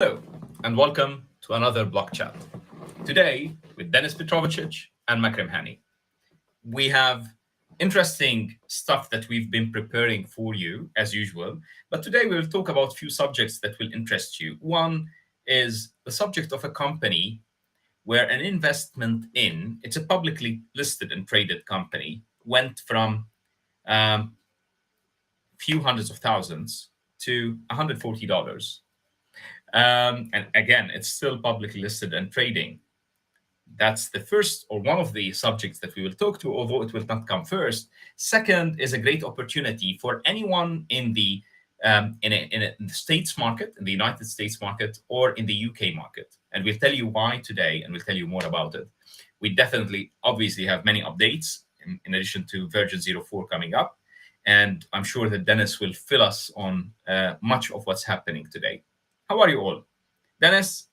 Hello, and welcome to another Block Chat. Today, with Denis Petrovcic and Makram Hani, we have interesting stuff that we've been preparing for you, as usual. But today, we'll talk about a few subjects that will interest you. One is the subject of a company where an investment in, it's a publicly listed and traded company, went from few hundreds of thousands to $140. And again, it's still publicly listed and trading. That's the first or one of the subjects that we will talk to, although it will not come first. Second is a great opportunity for anyone in the in the States market, in the United States market, or in the UK market. And we'll tell you why today, and we'll tell you more about it. We definitely, obviously, have many updates in addition to version 04 coming up. And I'm sure that Dennis will fill us on much of what's happening today. How are you all? Dennis,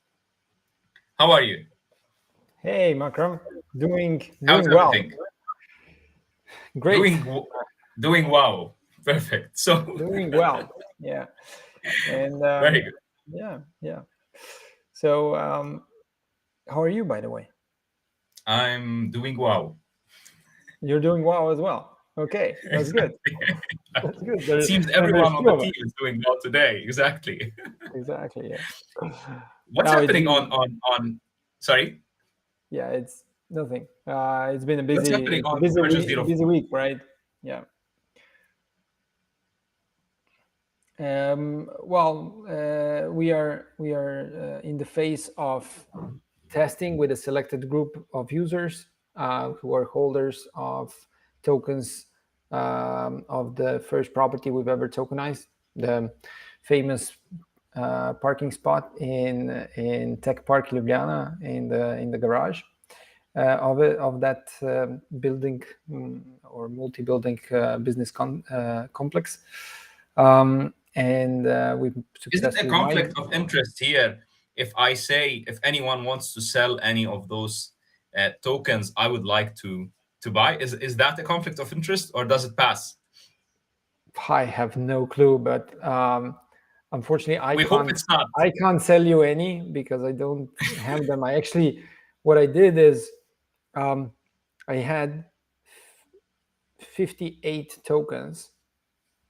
how are you? Hey, Makram. Doing How's well. everything? Great. Doing wow. Perfect. So Doing well. Yeah. And very good. yeah. So how are you, by the way? I'm doing wow. You're doing well as well. Okay, that's good. That's good. Seems And there's everyone on two the of us. team is doing well today. Exactly. Exactly. Yeah. What's Now it's happening been on sorry? yeah, it's nothing. It's been a What's happening on busy version week, 04? busy week, right? Yeah. We are in the phase of testing with a selected group of users who are holders of tokens of the first property we've ever tokenized, the famous parking spot in Tech Park Ljubljana in the garage of that building or multi-building business complex. And we've Is it a successfully conflict mined. of interest here if I say if anyone wants to sell any of those tokens, I would like to buy? Is that a conflict of interest or does it pass? I have no clue, but unfortunately, We hope it's not. I can't sell you any because I don't have them. What I did is I had 58 tokens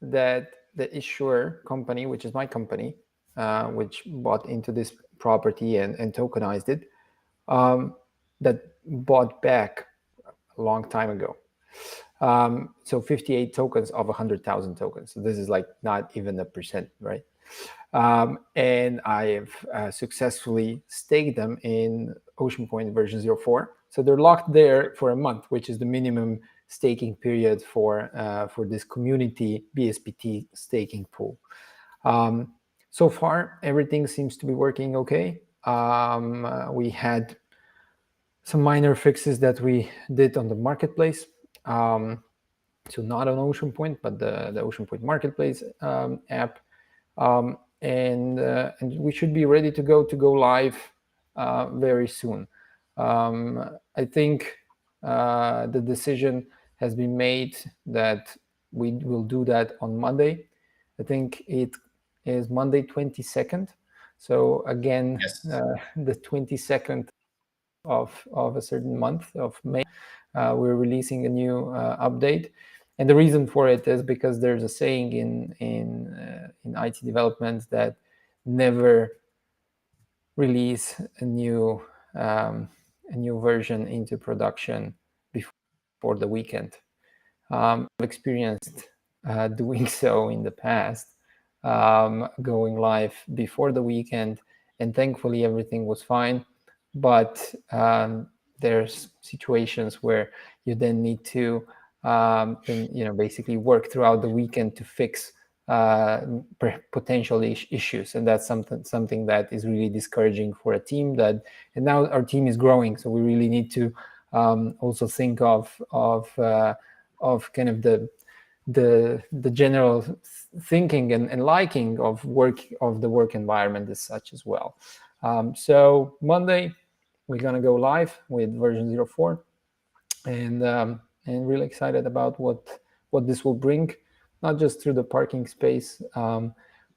that the issuer company, which is my company, which bought into this property and tokenized it, that bought back a long time ago. So 58 tokens of 100,000 tokens. So this is like not even a percent, right? And I have successfully staked them in Oceanpoint version 04. So they're locked there for a month, which is the minimum staking period for this community BSPT staking pool. So far, everything seems to be working okay. We had some minor fixes that we did on the marketplace. So not on Oceanpoint, but the Oceanpoint marketplace app. And we should be ready to go live very soon. I think the decision has been made that we will do that on Monday. I think it is Monday 22nd. So again, Yes. the 22nd of a certain month of May, we're releasing a new update. And the reason for it is because there's a saying in IT development that never release a new version into production before the weekend. I've experienced doing so in the past, going live before the weekend, and thankfully everything was fine. But there's situations where you then need to basically work throughout the weekend to fix potential issues, and that's something that is really discouraging for a team. And now our team is growing, so we really need to also think of kind of the general thinking and liking of the work environment as such as well. So Monday we're gonna go live with version 04, and really excited about what this will bring, not just through the parking space,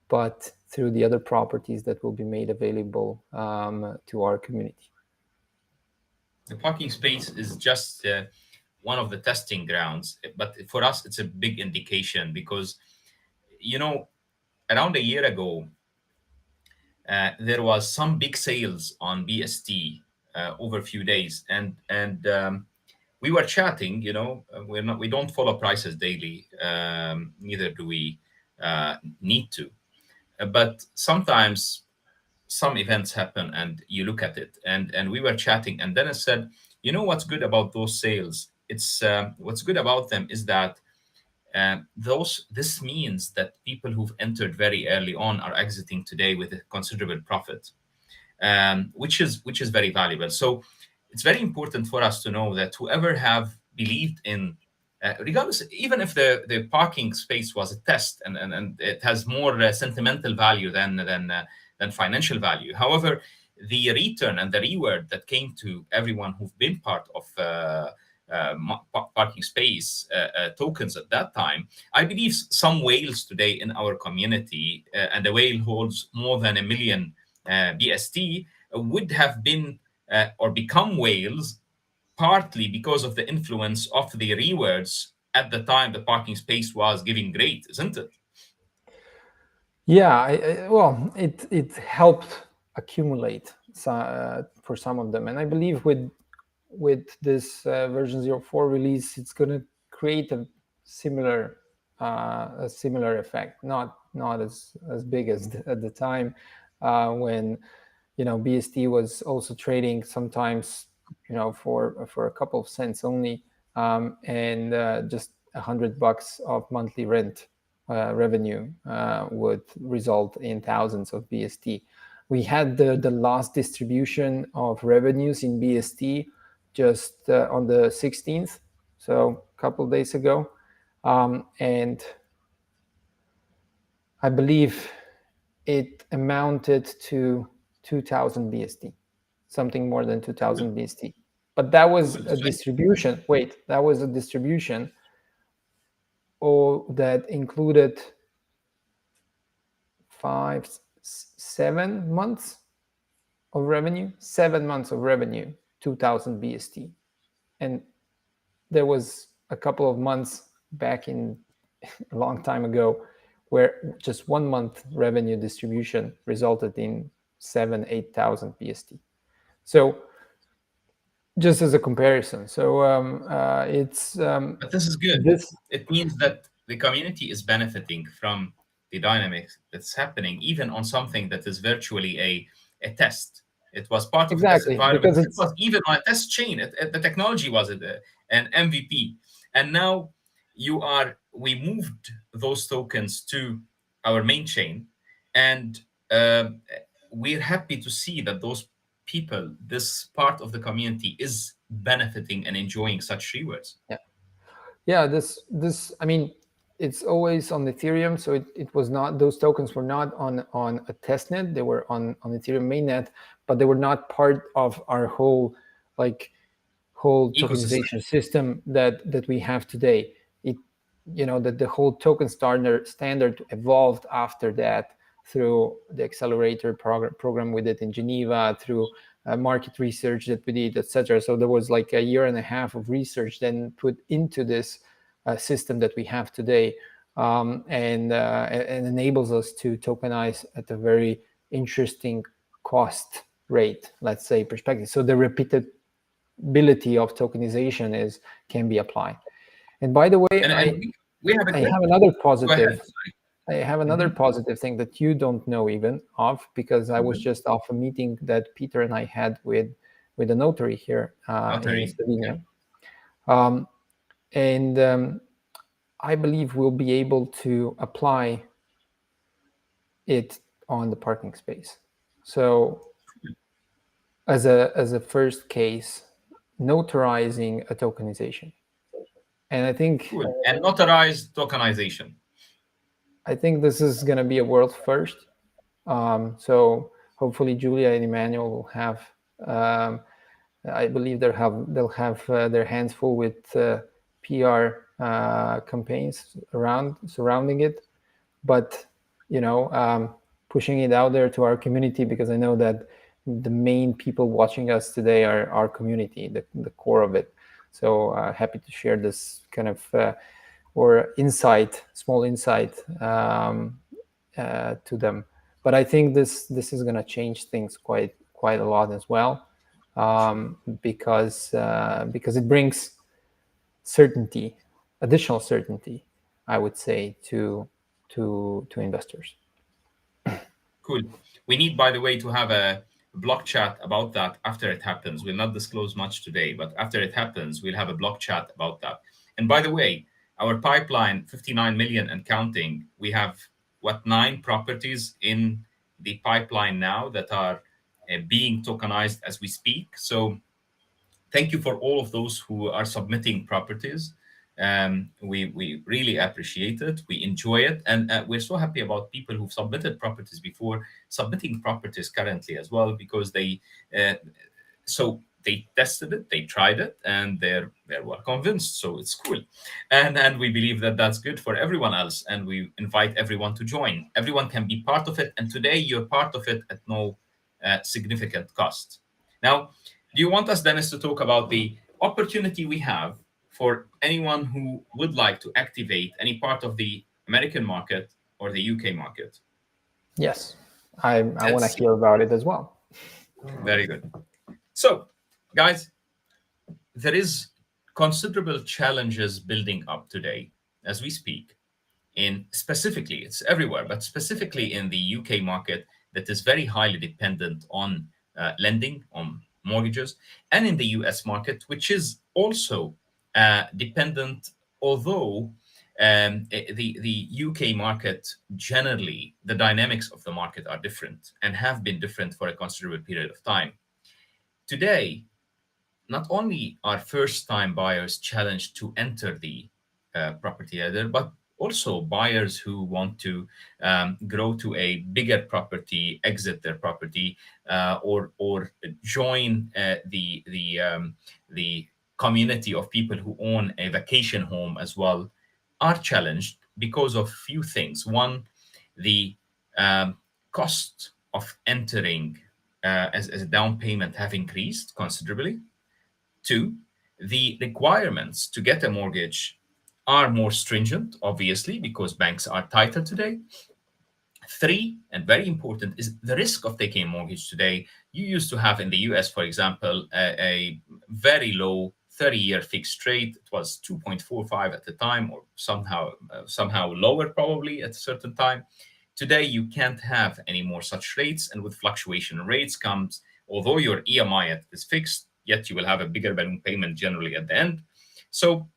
but through the other properties that will be made available to our community. The parking space is just one of the testing grounds, but for us, it's a big indication because, you know, around a year ago, there was some big sales on BST over a few days, and we were chatting. We don't follow prices daily, neither do we need to. But sometimes some events happen, and you look at it, and we were chatting, and Dennis said, "You know what's good about those sales? It's what's good about them is that." Those This means that people who've entered very early on are exiting today with a considerable profit, which is very valuable. So it's very important for us to know that whoever have believed in, regardless, even if the parking space was a test and it has more sentimental value than financial value. However, the return and the reward that came to everyone who've been part of parking space tokens at that time. I believe some whales today in our community, and the whale holds more than 1 million BST, would have been or become whales partly because of the influence of the rewards at the time the parking space was giving great, isn't it? Yeah, well, it helped accumulate for some of them, and I believe with this version 04 release, it's going to create a similar effect. Not as big as at the time when BST was also trading sometimes for a couple of cents only, and just $100 of monthly rent revenue would result in thousands of BST. We had the last distribution of revenues in BST just on the 16th, so a couple of days ago, and I believe it amounted to 2,000 BST, something more than 2,000 BST. But that was Cool. a distribution. Wait, that was a distribution that included 7 months of revenue. 7 months of revenue, 2,000 BST, and there was a couple of months back in a long time ago where just 1 month revenue distribution resulted in 8,000 BST. So just as a comparison, so it's But this is good. this It means that the community is benefiting from the dynamics that's happening, even on something that is virtually a test. It was part of a test exactly environment. because It was even on a test chain. The technology was an MVP. And now we moved those tokens to our main chain. And we're happy to see that those people, this part of the community, is benefiting and enjoying such rewards. yeah, this I mean, it's always on Ethereum, so it was not, those tokens were not on a test net. They were on Ethereum mainnet, but they were not part of our like whole Ecosystem. tokenization system that we have today. It that the whole token standard evolved after that through the accelerator program we did in Geneva, through market research that we did, etc. So there was like a year and a half of research then put into this system that we have today, and enables us to tokenize at a very interesting cost rate, let's say, perspective. So the repeatability of tokenization can be applied. And by the way, And we have a I question. have another Go ahead. positive. Sorry. I have another positive thing that you don't know even of, because I was Mhm. just off a meeting that Peter and I had with a notary here in Notary. Okay. Slovenia, and I believe we'll be able to apply it on the parking space. So as a first case, notarizing a tokenization, and Cool. And notarized tokenization. I think this is going to be a world first. So hopefully Julia and Emmanuel will have. I believe they'll have their hands full with PR campaigns surrounding it. But pushing it out there to our community, because I know that the main people watching us today are our community, the core of it. So happy to share this kind of or insight, small insight to them. But I think this is going to change things quite a lot as well, because it brings certainty, additional certainty, I would say, to investors. Cool. We need, by the way, to have a block chat about that after it happens. We'll not disclose much today, but after it happens, we'll have a block chat about that. And by the way, our pipeline, 59 million and counting, we have what, 9 properties in the pipeline now that are being tokenized as we speak. So thank you for all of those who are submitting properties. We really appreciate it. We enjoy it, and we're so happy about people who've submitted properties before, submitting properties currently as well, because uh, they tested it, they tried it, and they're well convinced. So it's cool, and we believe that that's good for everyone else, and we invite everyone to join. Everyone can be part of it, and today you're part of it at no significant cost. Now, do you want us, Dennis, to talk about the opportunity we have for anyone who would like to activate any part of the American market or the UK market? Yes, I want Let's to see. hear about it as well. Very good. So, guys, there is considerable challenges building up today as we speak. In specifically, it's everywhere, but specifically in the UK market, that is very highly dependent on lending, on mortgages, and in the US market, which is also dependent, although the UK market, generally, the dynamics of the market are different and have been different for a considerable period of time. Today, not only are first time buyers challenged to enter the property ladder, but also buyers who want to grow to a bigger property, exit their property, or join the community of people who own a vacation home as well, are challenged because of few things. One, the cost of entering as a down payment have increased considerably. Two, the requirements to get a mortgage are more stringent, obviously, because banks are tighter today. Three, and very important, is the risk of taking a mortgage today. You used to have in the US, for example, a very low 30-year fixed rate. It was 2.45 at the time, or somehow lower probably at a certain time. Today, you can't have any more such rates, and with fluctuation in rates comes, although your EMI is fixed, yet you will have a bigger balloon payment generally at the end. So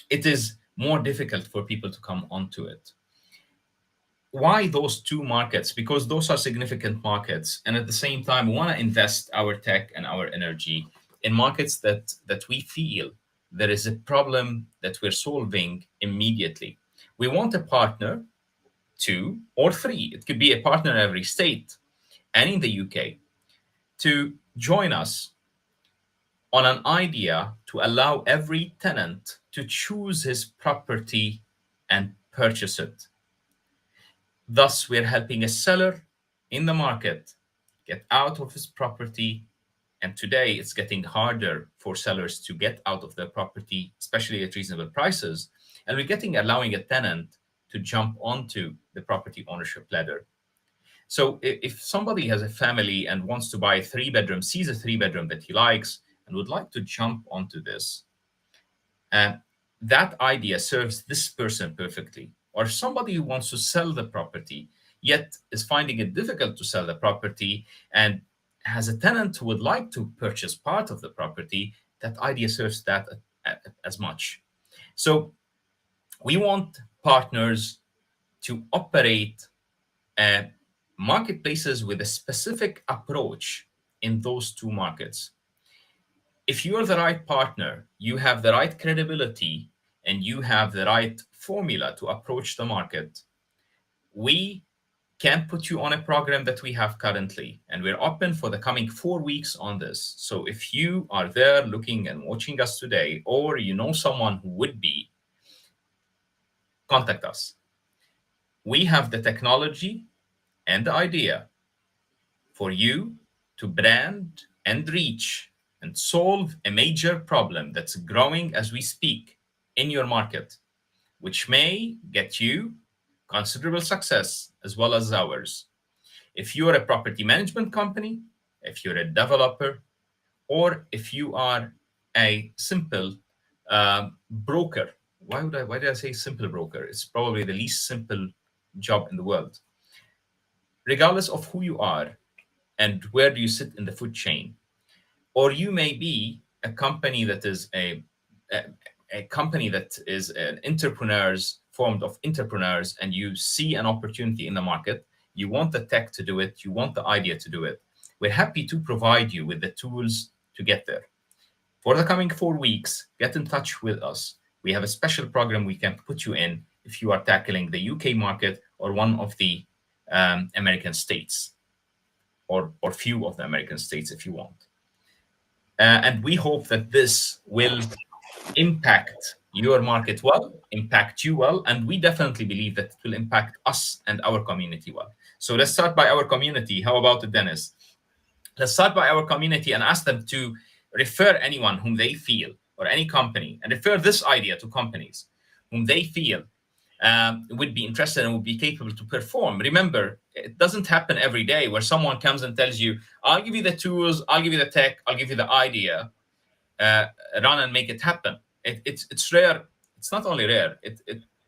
it is more difficult for people to come onto it. Why those two markets? Because those are significant markets, and at the same time, we want to invest our tech and our energy in markets that we feel there is a problem that we're solving immediately. We want a partner, two or three. It could be a partner in every state and in the UK, to join us on an idea to allow every tenant to choose his property and purchase it. Thus, we're helping a seller in the market get out of his property. And today, it's getting harder for sellers to get out of their property, especially at reasonable prices. And allowing a tenant to jump onto the property ownership ladder. So if somebody has a family and wants to buy a 3-bedroom, sees a 3-bedroom that he likes, and would like to jump onto this, and that idea serves this person perfectly. Or somebody who wants to sell the property, yet is finding it difficult to sell the property and has a tenant who would like to purchase part of the property, that idea serves that as much. So we want partners to operate marketplaces with a specific approach in those two markets. If you're the right partner, you have the right credibility, and you have the right formula to approach the market, we can put you on a program that we have currently, and we're open for the coming 4 weeks on this. So if you are there looking and watching us today, or you know someone who would be, contact us. We have the technology and idea for you to brand and reach and solve a major problem that's growing as we speak in your market, which may get you considerable success as well as ours. If you're a property management company, if you're a developer, or if you are a simple broker. Why did I say simple broker? It's probably the least simple job in the world. Regardless of who you are and where do you sit in the food chain, or you may be a company that is a, a company that is an entrepreneurs formed of entrepreneurs, and you see an opportunity in the market, you want the tech to do it, you want the idea to do it. We're happy to provide you with the tools to get there. For the coming 4 weeks, get in touch with us. We have a special program we can put you in if you are tackling the UK market or one of the American states, or few of the American states if you want. And we hope that this will impact your market well, impact you well, and we definitely believe that it will impact us and our community well. So let's start by our community. How about it, Dennis? Let's start by our community and ask them to refer anyone whom they feel, or any company, and refer this idea to companies whom they feel would be interested and would be capable to perform. Remember, it doesn't happen every day where someone comes and tells you, I'll give you the tools, I'll give you the tech, I'll give you the idea, uh, run and make it happen. It's rare. It's not only rare, it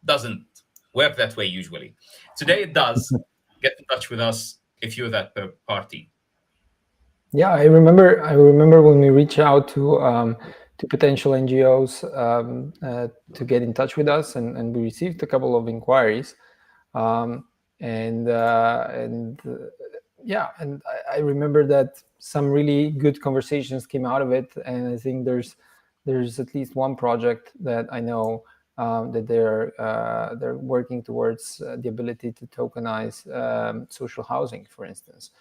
doesn't work that way usually. Today it does. Get in touch with us if you're that party. Yeah, I remember. I remember when we reached out to potential NGOs to get in touch with us, and we received a couple of inquiries, um, and yeah, and I remember that some really good conversations came out of it, and I think there's at least one project that I know that they're working towards the ability to tokenize social housing, for instance.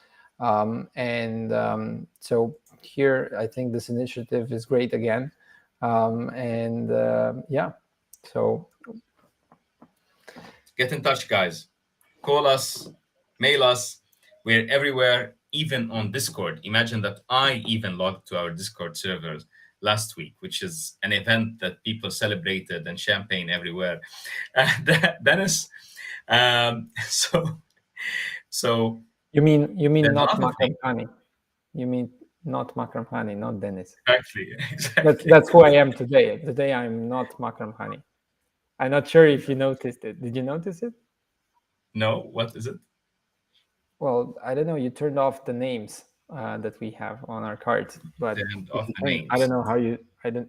So here, I think this initiative is great again. Yeah, so Get in touch, guys. Call us, mail us. We're everywhere, even on Discord. Imagine that I even logged to our Discord servers last week, which is an event that people celebrated and champagne everywhere. Dennis, so you mean there's not another thing. Makram Hani? You mean not Makram Hani, not Denis? Exactly, That's exactly. that's who I am today. Today I'm not Makram Hani. I'm not sure if you noticed it. Did you notice it? No, what is it? Well, I don't know. You turned off the names that we have on our cards, but The end if of you the turn, I don't names. know how you. I don't.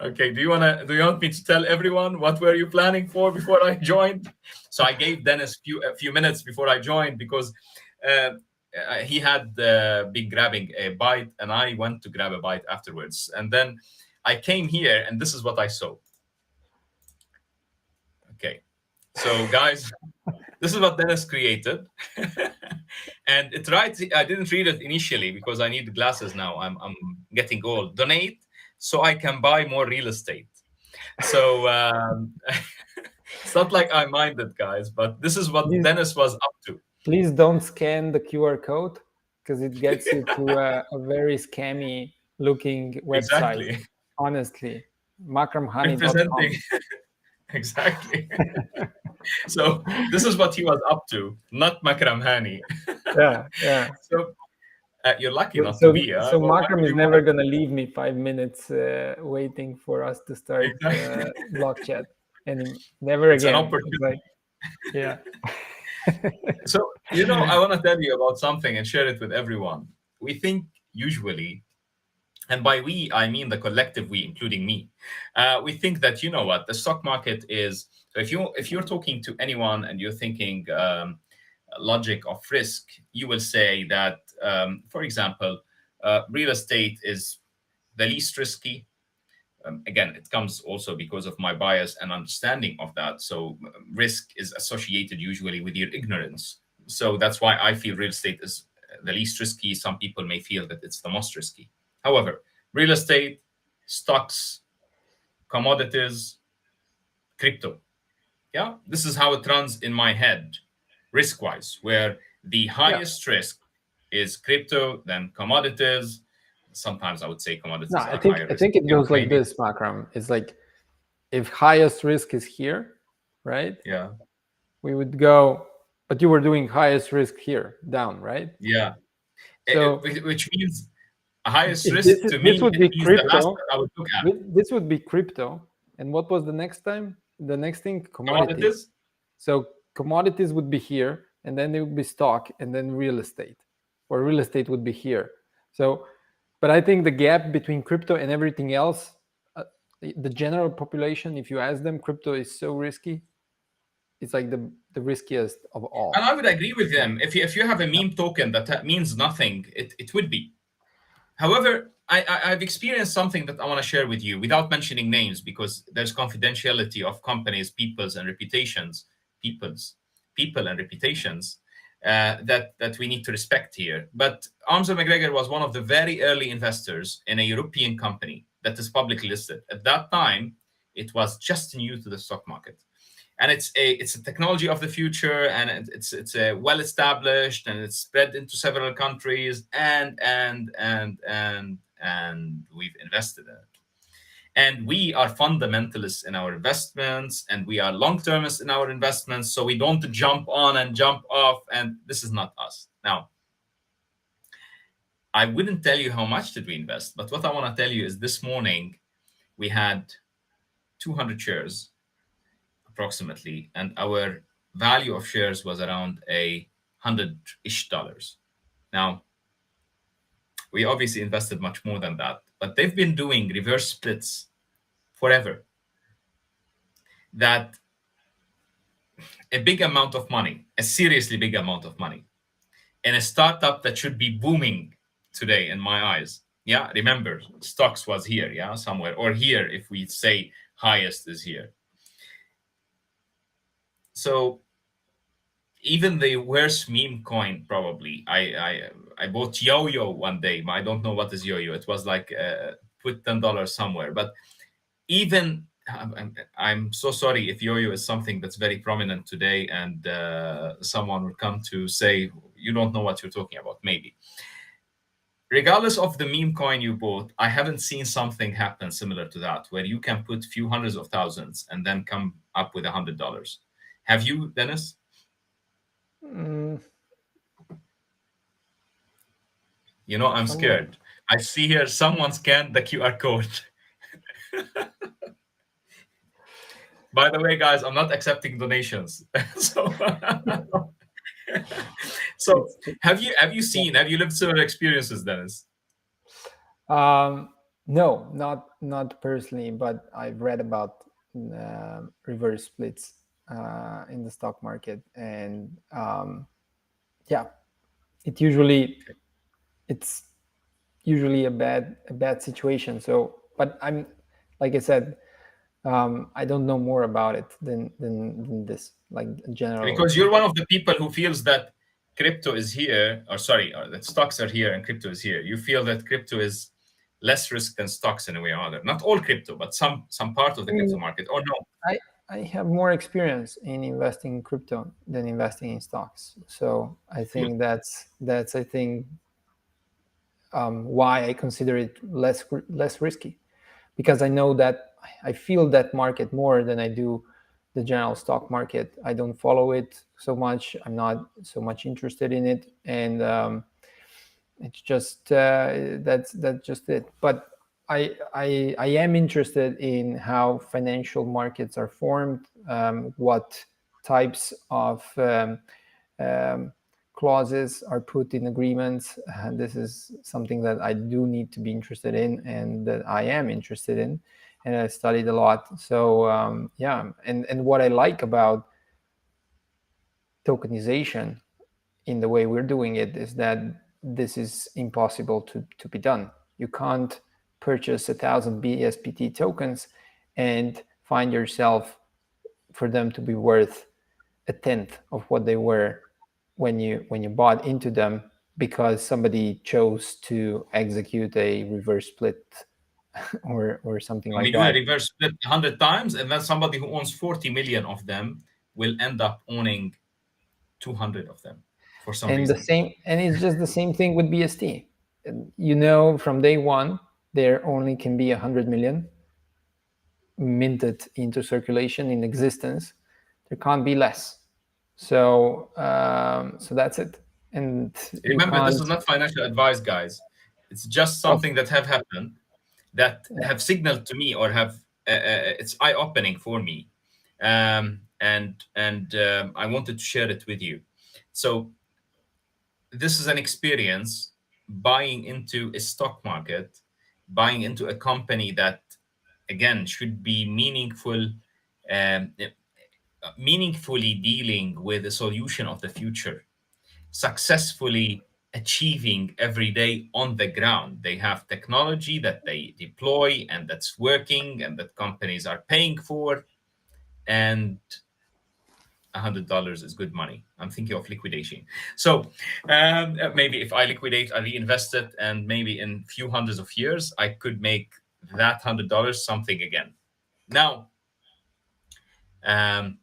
Okay, do you want me to tell everyone what were you planning for before I joined? So I gave Dennis a few minutes before I joined because uh, he had been grabbing a bite, and I went to grab a bite afterwards. And then I came here, and this is what I saw. Okay, so guys, this is what Dennis created. And it writes, I didn't read it initially because I need glasses now. I'm getting old. Donate so I can buy more real estate. So it's not like I minded, guys, but this is what Please, Dennis was up to. please don't scan the QR code because it gets you to a very scammy looking website. Exactly. Honestly, makramhani.com. Representing. Exactly. So this is what he was up to, not Makram Hani. Yeah, yeah. So you're lucky So, not to so, be. so Why Makram would is you want never gonna leave me 5 minutes waiting for us to start to? Exactly. block chat, and never It's an again. It's opportunity. like, yeah. So, I want to tell you about something and share it with everyone. We think usually, and by we, I mean the collective we, including me, we think that, what, the stock market is. So if you're talking to anyone and you're thinking logic of risk, you will say that, for example, real estate is the least risky. Again, it comes also because of my bias and understanding of that. So risk is associated usually with your ignorance. So that's why I feel real estate is the least risky. Some people may feel that it's the most risky. However, real estate, stocks, commodities, crypto. Yeah, this is how it runs in my head, risk wise, where the Yeah. highest risk is crypto, then commodities. Sometimes I would say No, commodities I are think higher I risk think it here, goes like maybe. this, Makram. It's like if highest risk is here, right? Yeah, We would go, but you were doing highest risk here, down, right? yeah. So Which means highest if risk to this me, would it be means the last crypto, that I would look at. this would be crypto. And what was the next time? The next thing, commodities. Commodities. So commodities would be here, and then it would be stock, and then real estate, or real estate would be here. So, but I think the gap between crypto and everything else, the general population, if you ask them, crypto is so risky. It's like the riskiest of And all. I would agree with Yeah. them. If you have a meme token that means nothing, it would be. However, I've experienced something that I want to share with you without mentioning names because there's confidentiality of companies, peoples, and reputations, peoples, people and reputations that we need to respect here. But Arms and McGregor was one of the very early investors in a European company that is publicly listed. At that time, it was just new to the stock market, and it's a technology of the future, and it's a well established, and it's spread into several countries, and we've invested in it. And we are fundamentalists in our investments, and we are long termists in our investments, so we don't jump on and jump off, and this is not us. Now, I wouldn't tell you how much did we invest, but what I want to tell you is this morning we had 200 shares approximately, and our value of shares was around $100-ish. Now, we obviously invested much more than that, but they've been doing reverse splits forever. That a big amount of money, a seriously big amount of money, in a startup that should be booming today, in my eyes. Yeah, remember, stocks was here, yeah, somewhere, or here if we say highest is here. So even the worst meme coin probably I bought yo-yo one day. I don't know what is yo-yo. It was like put $10 somewhere, but even I'm so sorry if yo-yo is something that's very prominent today, and someone will come to say you don't know what you're talking about. Maybe regardless of the meme coin you bought, I haven't seen something happen similar to that where you can put few hundreds of thousands and then come up with $100. Have you, Dennis? Mm, You know, I'm somewhat. scared. I see here someone scanned the QR code. By the way, guys, I'm not accepting donations. so, so It's have you lived similar experiences, Dennis? um, no, not personally, but I've read about reverse splits in the stock market, and yeah, it usually it's usually a bad situation. So, but I'm like I said, I don't know more about it than this, like general. Because you're one of the people who feels that crypto is here, or sorry, or that stocks are here and crypto is here. You feel that crypto is less risk than stocks in a way or other. Not all crypto, but some part of the crypto Mm, market. Or no? I I have more experience in investing in crypto than investing in stocks. So I Good. think that's I think why I consider it less risky, because I know that I feel that market more than I do the general stock market. I don't follow it so much. I'm not so much interested in it, and it's just that's just it. But I am interested in how financial markets are formed, what types of um, clauses are put in agreements. This is something that I do need to be interested in, and that I am interested in, and I studied a lot. So yeah, and what I like about tokenization in the way we're doing it is that this is impossible to be done. You can't purchase 1,000 BSPT tokens and find yourself for them to be worth a tenth of what they were when you bought into them, because somebody chose to execute a reverse split or something I like mean, do a that. reverse split 100 times, and then somebody who owns 40 million of them will end up owning 200 of them for some And the reason. same, and it's just the same thing with BST. You know, from day one, there only can be 100 million minted into circulation in existence. There can't be less. So that's it. And you Remember, this can't. is not financial advice, guys. It's just Of, something that have happened that have signaled to me or have it's eye opening for me, and I wanted to share it with you. So this is an experience buying into a stock market, buying into a company that again should be meaningful, um, meaningfully dealing with the solution of the future, successfully achieving every day on the ground. They have technology that they deploy and that's working and that companies are paying for. And $100 is good money. I'm thinking of liquidation. So maybe if I liquidate, I reinvest it, and maybe in few hundreds of years, I could make that $100 something again. Now, um,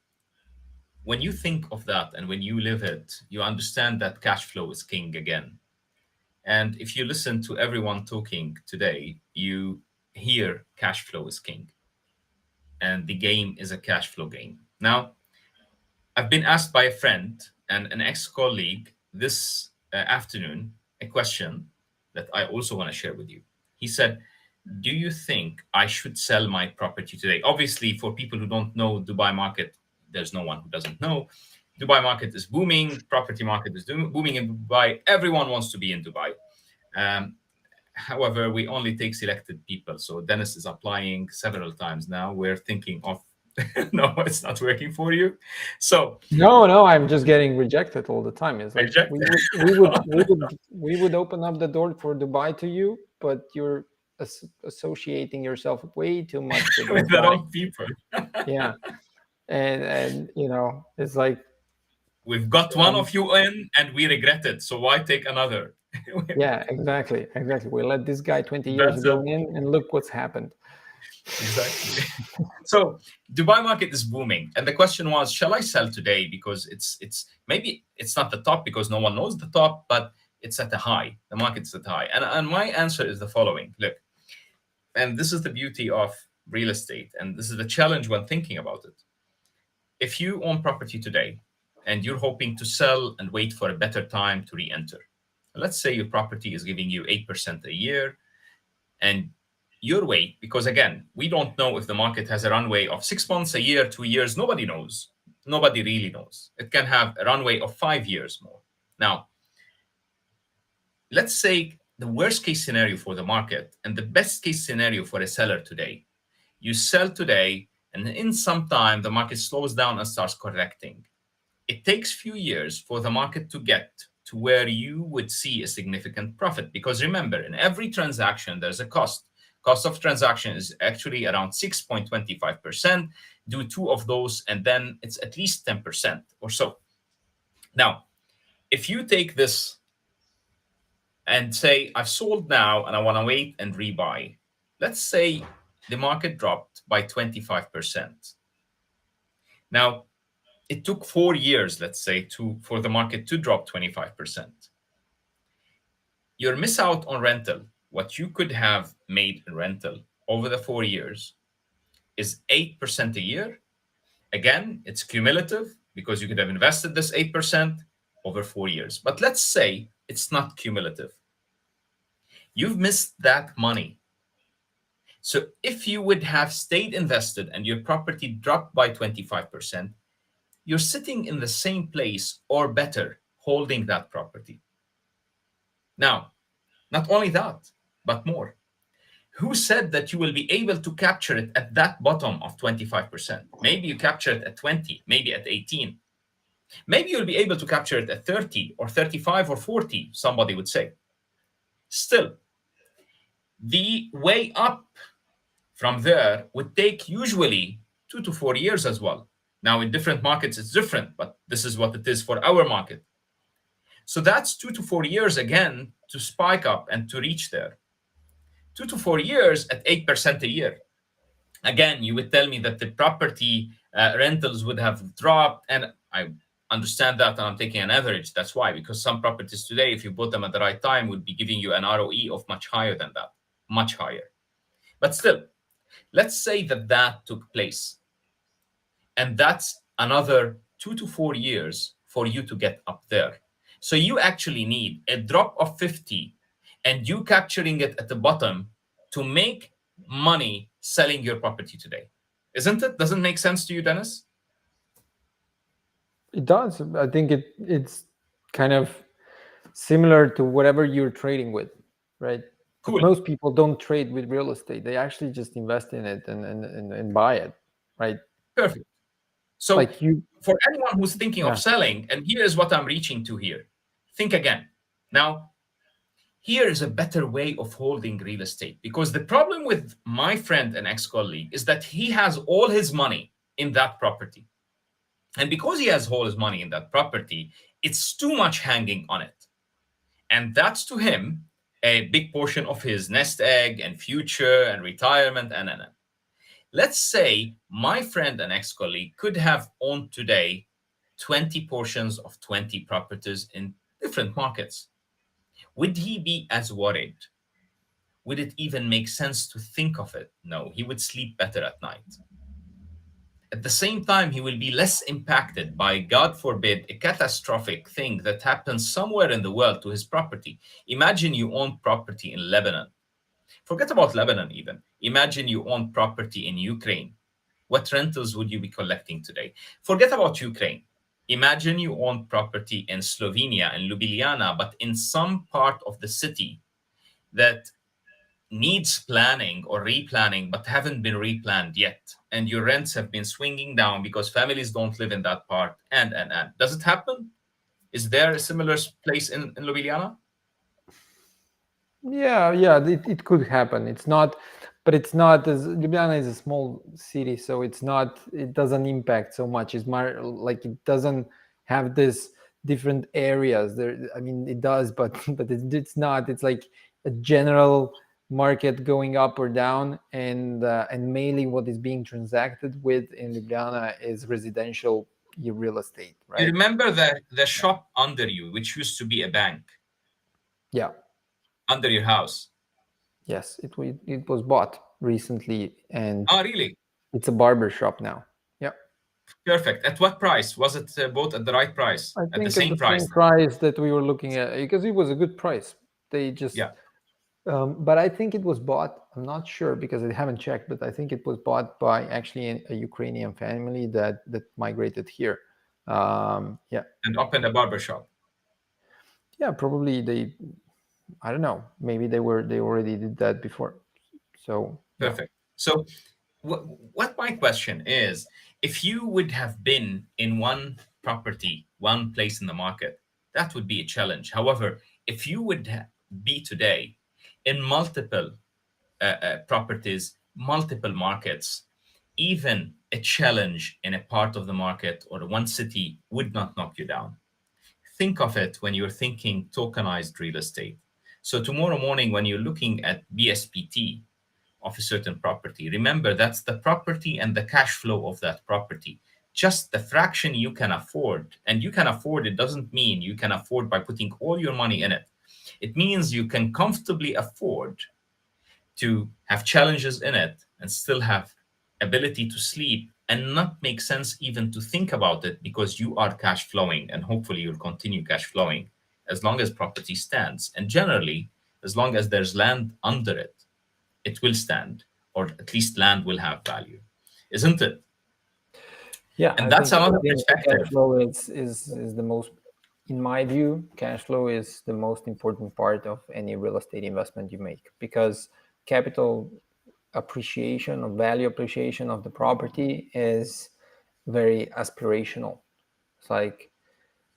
when you think of that and when you live it, you understand that cash flow is king again. And if you listen to everyone talking today, you hear cash flow is king, and the game is a cash flow game. Now, I've been asked by a friend and an ex colleague this afternoon a question that I also want to share with you. He said, do you think I should sell my property today? Obviously, for people who don't know Dubai market, there's no one who doesn't know. Dubai market is booming, property market is booming in Dubai. Everyone wants to be in Dubai. Um, However, we only take selected people. So Dennis is applying several times now. We're thinking of no, it's not working for you. So no, I'm just getting rejected all the time. It's like reject we would open up the door for Dubai to you, but you're associating yourself way too much with with the Dubai. wrong people. Yeah, and it's like, We've got one um, of you in and we regret it. So why take another? yeah, exactly. We let this guy 20 years That's it. ago in, and look what's happened. Exactly. So Dubai market is booming. And the question was, shall I sell today? Because it's maybe it's not the top because no one knows the top, but it's at a high. The market's at high. And my answer is the following. Look, and this is the beauty of real estate, and this is the challenge when thinking about it. If you own property today and you're hoping to sell and wait for a better time to re-enter, let's say your property is giving you 8% a year, and your wait, because again, we don't know if the market has a runway of 6 months, a year, 2 years. Nobody knows. Nobody really knows. It can have a runway of 5 years more. Now, let's say the worst case scenario for the market and the best case scenario for a seller today. You sell today, and in some time, the market slows down and starts correcting. It takes few years for the market to get to where you would see a significant profit. Because remember, in every transaction, there's a cost. Cost of transaction is actually around 6.25%. Do two of those, and then it's at least 10% or so. Now, if you take this and say, I've sold now and I want to wait and rebuy, let's say the market dropped by 25%. Now, it took 4 years, let's say, for the market to drop 25%. You'll miss out on rental. What you could have made in rental over the 4 years is 8% a year. Again, it's cumulative because you could have invested this 8% over 4 years. But let's say it's not cumulative. You've missed that money. So if you would have stayed invested and your property dropped by 25%, you're sitting in the same place or better holding that property. Now, not only that, but more. Who said that you will be able to capture it at that bottom of 25%? Maybe you capture it at 20, maybe at 18. Maybe you'll be able to capture it at 30 or 35 or 40, somebody would say. Still, the way up from there would take usually 2 to 4 years as well. Now, in different markets, it's different, but this is what it is for our market. So that's 2 to 4 years again to spike up and to reach there. 2 to 4 years at 8% a year. Again, you would tell me that the property rentals would have dropped, and I understand that, and I'm taking an average. That's why, because some properties today, if you bought them at the right time, would be giving you an ROE of much higher than that, much higher. But still, let's say that that took place, and that's another 2 to 4 years for you to get up there. So you actually need a drop of 50 and you capturing it at the bottom to make money selling your property today. Isn't it? Doesn't make sense to you, Dennis? It does. I think it's kind of similar to whatever you're trading with, right? But Cool. most people don't trade with real estate. They actually just invest in it and buy it, right? Perfect. So Like you, for anyone who's thinking of yeah. selling, and here is what I'm reaching to here. Think again. Now, here is a better way of holding real estate, because the problem with my friend and ex-colleague is that he has all his money in that property. And because he has all his money in that property, it's too much hanging on it. And that's to him a big portion of his nest egg and future and retirement and. Let's say my friend and ex-colleague could have owned today 20 portions of 20 properties in different markets. Would he be as worried? Would it even make sense to think of it? No, he would sleep better at night. At the same time, he will be less impacted by, God forbid, a catastrophic thing that happens somewhere in the world to his property. Imagine you own property in Lebanon. Forget about Lebanon, even. Imagine you own property in Ukraine. What rentals would you be collecting today? Forget about Ukraine. Imagine you own property in Slovenia and Ljubljana, but in some part of the city that needs planning or replanning but haven't been replanned yet, and your rents have been swinging down because families don't live in that part, and does it happen? Is there a similar place in Ljubljana? Yeah, it could happen. It's not, but it's not as Ljubljana is a small city, so it's not. It doesn't impact so much. It's more like it doesn't have this different areas. There, I mean, it does, but it's not. It's like a general market going up or down, and mainly what is being transacted with in Ljubljana is residential real estate, You right? remember the shop under you, which used to be a bank, Yeah. under your house? Yes, it was bought recently, and Oh, really? it's a barber shop now. Yeah, Perfect. At what price? Was it bought at the right price? I At the think at same the price? same price that we were looking at, because it was a good price. They just, Yeah. but I think it was bought. I'm not sure because I haven't checked, but I think it was bought by actually a Ukrainian family that migrated here. Yeah, And opened a barber shop. yeah, probably they. I don't know. Maybe they already did that before. So yeah. Perfect. So, what my question is, if you would have been in one property, one place in the market, that would be a challenge. However, if you would be today in multiple properties, multiple markets, even a challenge in a part of the market or one city would not knock you down. Think of it when you're thinking tokenized real estate. So, tomorrow morning, when you're looking at BSPT, of a certain property. Remember, that's the property and the cash flow of that property. Just the fraction you can afford. And you can afford, it doesn't mean you can afford by putting all your money in it. It means you can comfortably afford to have challenges in it and still have ability to sleep and not make sense even to think about it, because you are cash flowing and hopefully you'll continue cash flowing as long as property stands. And generally, as long as there's land under it, it will stand, or at least land will have value, isn't it? Yeah, And I that's think another cash perspective. flow is the most, in my view, cash flow is the most important part of any real estate investment you make, because capital appreciation or value appreciation of the property is very aspirational. It's like,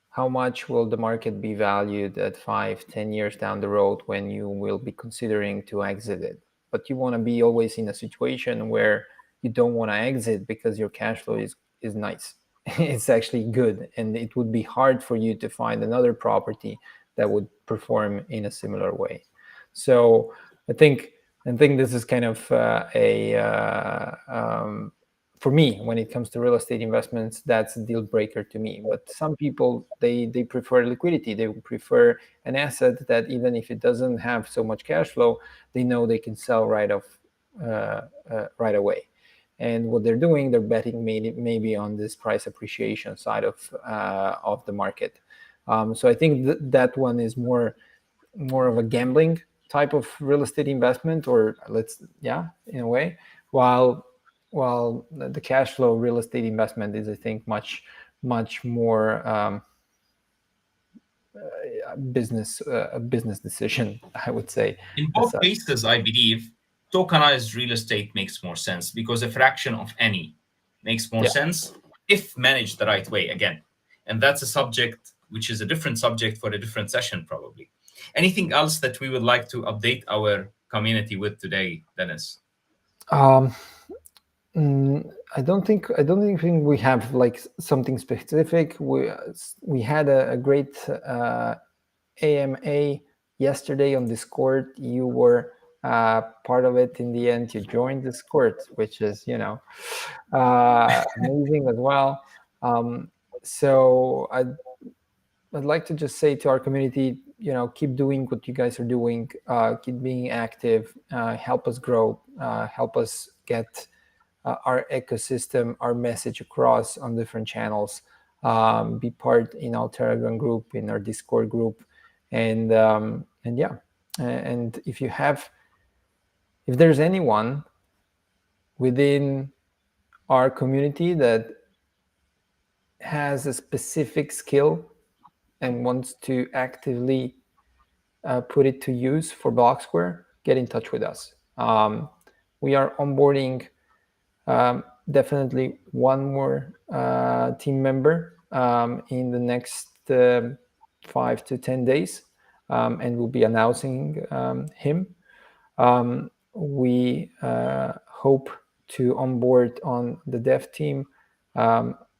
how much will the market be valued at 5, 10 years down the road when you will be considering to exit it? But you want to be always in a situation where you don't want to exit because your cash flow is nice. It's actually good, and it would be hard for you to find another property that would perform in a similar way. So I think And I think this is kind of for me, when it comes to real estate investments, that's a deal breaker to me. But some people, they prefer liquidity. They prefer an asset that even if it doesn't have so much cash flow, they know they can sell right away. And what they're doing, they're betting maybe on this price appreciation side of the market. So I think that one is more of a gambling type of real estate investment, or in a way, while the cash flow real estate investment is, I think, much more a business decision, I would say, In as both such. cases, I believe tokenized real estate makes more sense because a fraction of any makes more Yeah. sense if managed the right way again. And that's a subject which is a different subject for a different session, probably. Anything else that we would like to update our community with today, Dennis? Um, I don't think we have like something specific. We had a great AMA yesterday on Discord. You were part of it in the end. You joined Discord, which is, amazing as well. So I'd like to just say to our community, keep doing what you guys are doing, keep being active, help us grow, help us get our ecosystem, our message across on different channels. Be part in our Telegram group, in our Discord group, and yeah. And if there's anyone within our community that has a specific skill and wants to actively put it to use for Blocksquare, get in touch with us. We are onboarding definitely one more team member in the next 5 to 10 days, and we'll be announcing him. We hope to onboard on the dev team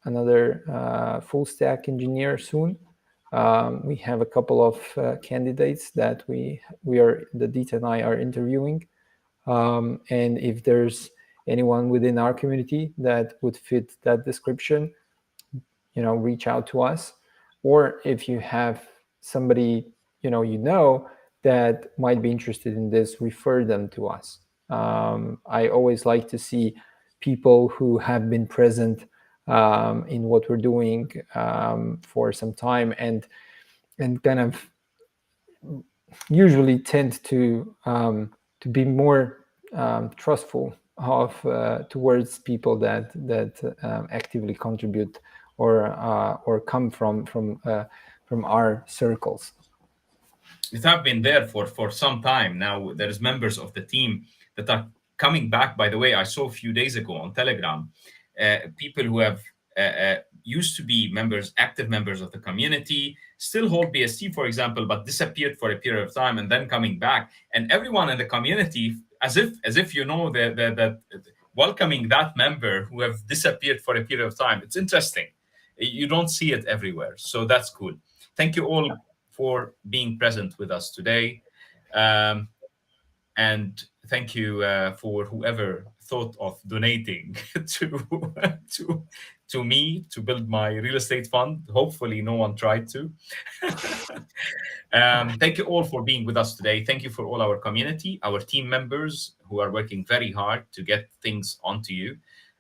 another full stack engineer soon. We have a couple of candidates that Dita and I are interviewing. And if there's anyone within our community that would fit that description, reach out to us. Or if you have somebody that might be interested in this, refer them to us. I always like to see people who have been present in what we're doing for some time, and kind of usually tend to be more trustful of towards people that actively contribute or come from our circles. It have been there for some time now. There's members of the team that are coming back. By the way, I saw a few days ago on Telegram people who have used to be members, active members of the community, still hold BST, for example, but disappeared for a period of time and then coming back. And everyone in the community, as if that welcoming that member who have disappeared for a period of time. It's interesting. You don't see it everywhere, so that's cool. Thank you all for being present with us today. And thank you for whoever thought of donating to to to me to build my real estate fund. Hopefully, no one tried to. Thank you all for being with us today. Thank you for all our community, our team members who are working very hard to get things onto you.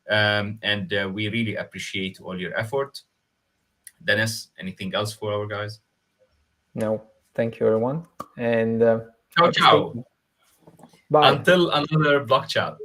And we really appreciate all your effort. Dennis, anything else for our guys? No, thank you, everyone, and Ciao, happy ciao. staking. Bye. Until another block chat.